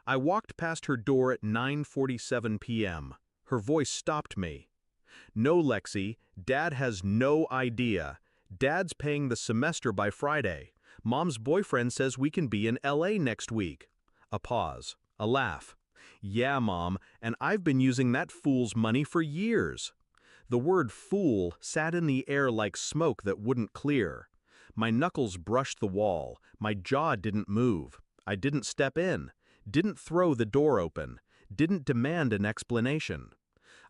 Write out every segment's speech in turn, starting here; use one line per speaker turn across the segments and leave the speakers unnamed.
I walked past her door at 9:47 p.m. Her voice stopped me. "No, Lexi, Dad has no idea. Dad's paying the semester by Friday. Mom's boyfriend says we can be in LA next week." A pause. A laugh. "Yeah, Mom, and I've been using that fool's money for years." The word fool sat in the air like smoke that wouldn't clear. My knuckles brushed the wall. My jaw didn't move. I didn't step in. Didn't throw the door open. Didn't demand an explanation.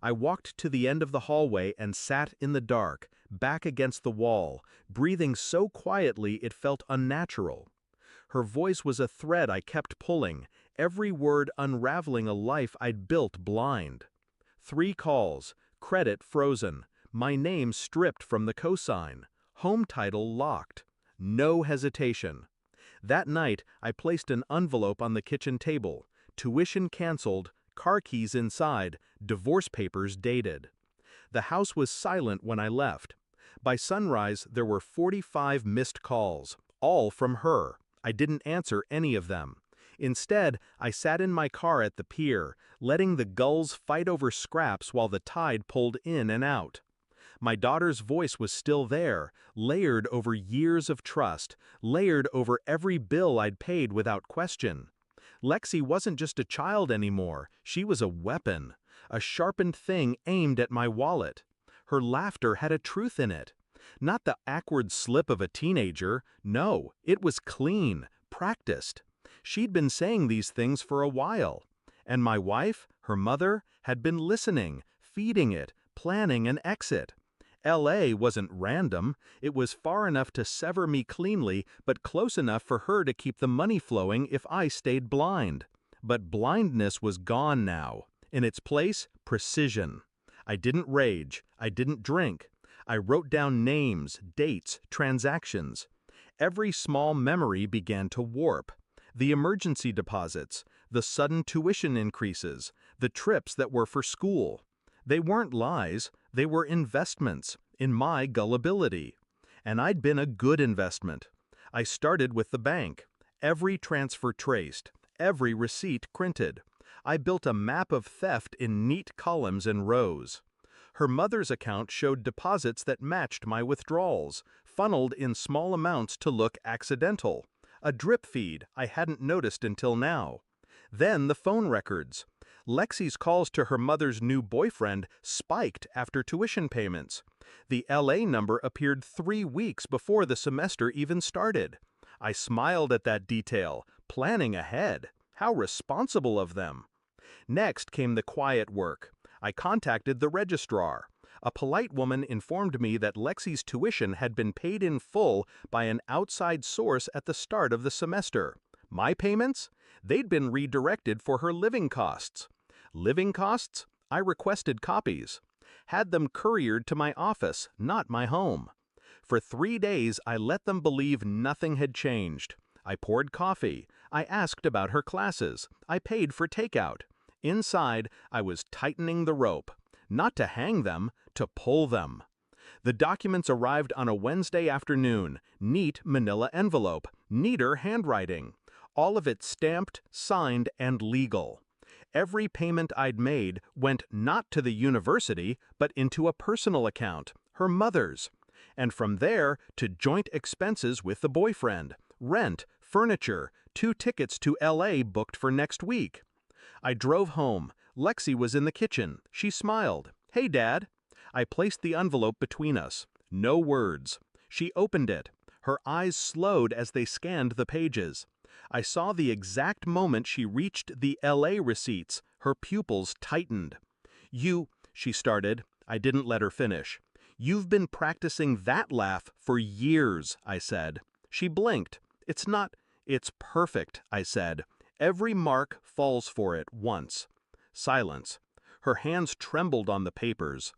I walked to the end of the hallway and sat in the dark, back against the wall, breathing so quietly it felt unnatural. Her voice was a thread I kept pulling, every word unraveling a life I'd built blind. 3 calls, credit frozen, my name stripped from the cosign, home title locked. No hesitation. That night, I placed an envelope on the kitchen table, tuition canceled, car keys inside, divorce papers dated. The house was silent when I left. By sunrise, there were 45 missed calls, all from her. I didn't answer any of them. Instead, I sat in my car at the pier, letting the gulls fight over scraps while the tide pulled in and out. My daughter's voice was still there, layered over years of trust, layered over every bill I'd paid without question. Lexi wasn't just a child anymore, she was a weapon, a sharpened thing aimed at my wallet. Her laughter had a truth in it. Not the awkward slip of a teenager, no, it was clean, practiced. She'd been saying these things for a while. And my wife, her mother, had been listening, feeding it, planning an exit. LA wasn't random, it was far enough to sever me cleanly, but close enough for her to keep the money flowing if I stayed blind. But blindness was gone now. In its place, precision. I didn't rage, I didn't drink. I wrote down names, dates, transactions. Every small memory began to warp. The emergency deposits, the sudden tuition increases, the trips that were for school. They weren't lies, they were investments in my gullibility. And I'd been a good investment. I started with the bank. Every transfer traced, every receipt printed. I built a map of theft in neat columns and rows. Her mother's account showed deposits that matched my withdrawals, funneled in small amounts to look accidental. A drip feed I hadn't noticed until now. Then the phone records. Lexi's calls to her mother's new boyfriend spiked after tuition payments. The LA number appeared 3 weeks before the semester even started. I smiled at that detail, planning ahead. How responsible of them. Next came the quiet work. I contacted the registrar. A polite woman informed me that Lexi's tuition had been paid in full by an outside source at the start of the semester. My payments? They'd been redirected for her living costs. Living costs? I requested copies. Had them couriered to my office, not my home. For 3 days, I let them believe nothing had changed. I poured coffee. I asked about her classes. I paid for takeout. Inside, I was tightening the rope. Not to hang them, to pull them. The documents arrived on a Wednesday afternoon, neat manila envelope, neater handwriting. All of it stamped, signed, and legal. Every payment I'd made went not to the university, but into a personal account, her mother's. And from there to joint expenses with the boyfriend, rent, furniture, 2 tickets to LA booked for next week. I drove home. Lexi was in the kitchen. She smiled. "Hey, Dad." I placed the envelope between us. No words. She opened it. Her eyes slowed as they scanned the pages. I saw the exact moment she reached the LA receipts. Her pupils tightened. She started. I didn't let her finish. "You've been practicing that laugh for years," I said. She blinked. It's perfect," I said. "Every mark falls for it once." Silence. Her hands trembled on the papers.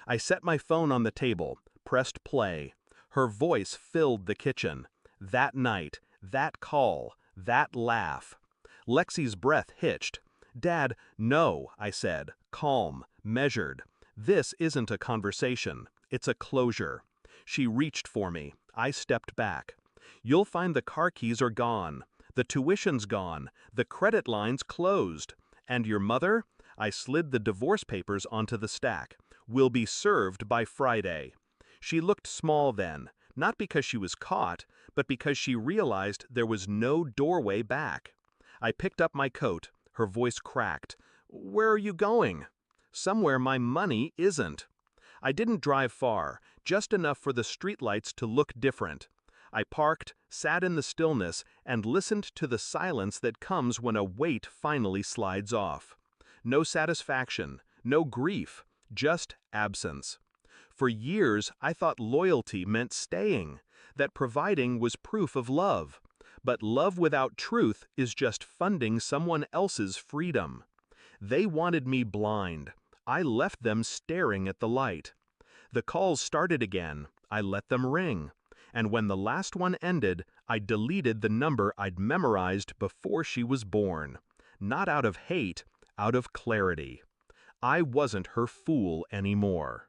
I set my phone on the table, pressed play. Her voice filled the kitchen. That night, that call, that laugh. Lexi's breath hitched. "Dad, no," I said, calm, measured. "This isn't a conversation. It's a closure." She reached for me. I stepped back. "You'll find the car keys are gone. The tuition's gone, the credit line's closed. And your mother? I slid the divorce papers onto the stack. Will be served by Friday. She looked small then, not because she was caught, but because she realized there was no doorway back. I picked up my coat. Her voice cracked. Where are you going? Somewhere my money isn't. I didn't drive far, just enough for the streetlights to look different. I parked, sat in the stillness, and listened to the silence that comes when a weight finally slides off. No satisfaction, no grief, just absence. For years, I thought loyalty meant staying, that providing was proof of love. But love without truth is just funding someone else's freedom. They wanted me blind. I left them staring at the light. The calls started again. I let them ring. And when the last one ended, I deleted the number I'd memorized before she was born. Not out of hate, out of clarity. I wasn't her fool anymore.